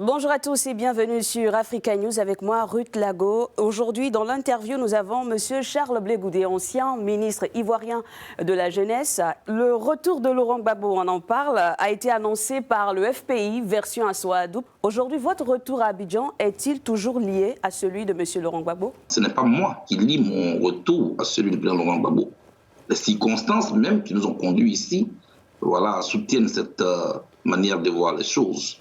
Bonjour à tous et bienvenue sur Africa News avec moi, Ruth Lago. Aujourd'hui, dans l'interview, nous avons M. Charles Blé Goudé, ancien ministre ivoirien de la Jeunesse. Le retour de Laurent Gbagbo, on en parle, a été annoncé par le FPI, version Assoadou. Aujourd'hui, votre retour à Abidjan est-il toujours lié à celui de M. Laurent Gbagbo? Ce n'est pas moi qui lie mon retour à celui du président Laurent Gbagbo. Les circonstances même qui nous ont conduits ici, voilà, soutiennent cette manière de voir les choses.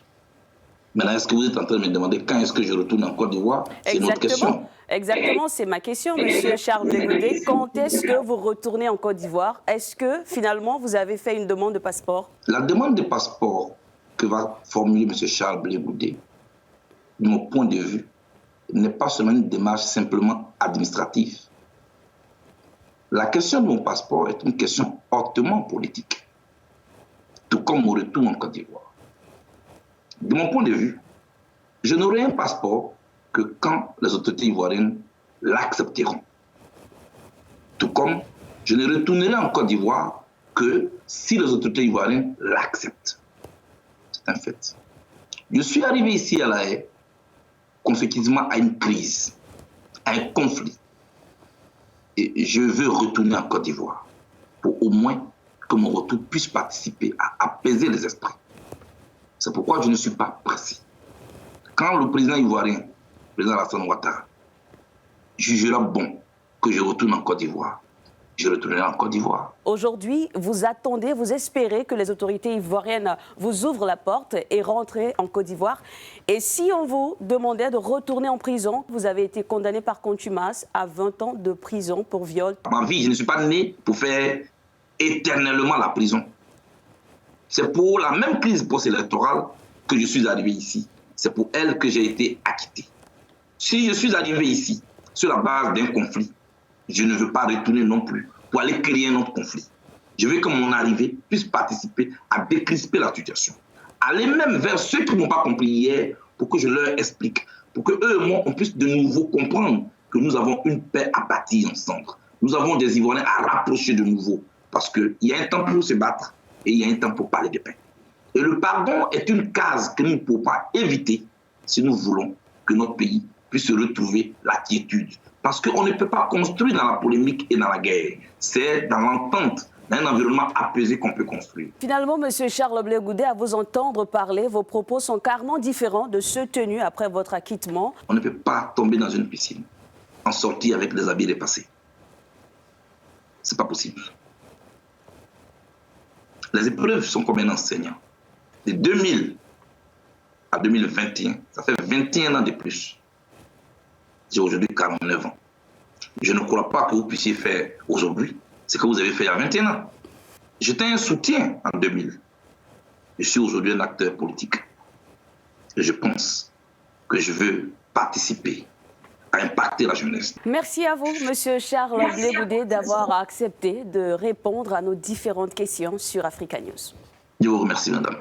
Maintenant, est-ce que vous êtes en train de me demander quand est-ce que je retourne en Côte d'Ivoire? C'est une autre question. Exactement, c'est ma question, M. Charles Blé Goudé. Quand est-ce que vous retournez en Côte d'Ivoire? Est-ce que finalement vous avez fait une demande de passeport? La demande de passeport que va formuler M. Charles Blé Goudé, de mon point de vue, n'est pas seulement une démarche simplement administrative. La question de mon passeport est une question hautement politique, tout comme mon retour en Côte d'Ivoire. De mon point de vue, je n'aurai un passeport que quand les autorités ivoiriennes l'accepteront. Tout comme je ne retournerai en Côte d'Ivoire que si les autorités ivoiriennes l'acceptent. C'est un fait. Je suis arrivé ici à La Haye consécutivement à une crise, à un conflit. Et je veux retourner en Côte d'Ivoire pour au moins que mon retour puisse participer à apaiser les esprits. C'est pourquoi je ne suis pas pressé. Quand le président ivoirien, le président Alassane Ouattara, jugera bon que je retourne en Côte d'Ivoire, je retournerai en Côte d'Ivoire. Aujourd'hui, vous attendez, vous espérez que les autorités ivoiriennes vous ouvrent la porte et rentrez en Côte d'Ivoire. Et si on vous demandait de retourner en prison, vous avez été condamné par contumace à 20 ans de prison pour viol. Ma vie, je ne suis pas né pour faire éternellement la prison. C'est pour la même crise post-électorale que je suis arrivé ici. C'est pour elle que j'ai été acquitté. Si je suis arrivé ici sur la base d'un conflit, je ne veux pas retourner non plus pour aller créer un autre conflit. Je veux que mon arrivée puisse participer à décrisper la situation. Aller même vers ceux qui n'ont pas compris hier pour que je leur explique, pour que eux et moi, on puisse de nouveau comprendre que nous avons une paix à bâtir ensemble. Nous avons des Ivoiriens à rapprocher de nouveau parce qu'il y a un temps pour se battre et il y a un temps pour parler de paix. Et le pardon est une case que nous ne pouvons pas éviter si nous voulons que notre pays puisse retrouver la quiétude. Parce qu'on ne peut pas construire dans la polémique et dans la guerre. C'est dans l'entente, dans un environnement apaisé qu'on peut construire. Finalement, M. Charles Blé Goudé, à vous entendre parler, vos propos sont carrément différents de ceux tenus après votre acquittement. On ne peut pas tomber dans une piscine, en sortir avec les habits dépassés. C'est pas possible. Les épreuves sont comme un enseignant. De 2000 à 2021, ça fait 21 ans de plus. J'ai aujourd'hui 49 ans. Je ne crois pas que vous puissiez faire aujourd'hui ce que vous avez fait il y a 21 ans. J'étais un soutien en 2000. Je suis aujourd'hui un acteur politique. Et je pense que je veux participer à impacter la jeunesse. Merci à vous, M. Charles Blé Goudé, d'avoir accepté de répondre à nos différentes questions sur Africa News. Je vous remercie, madame.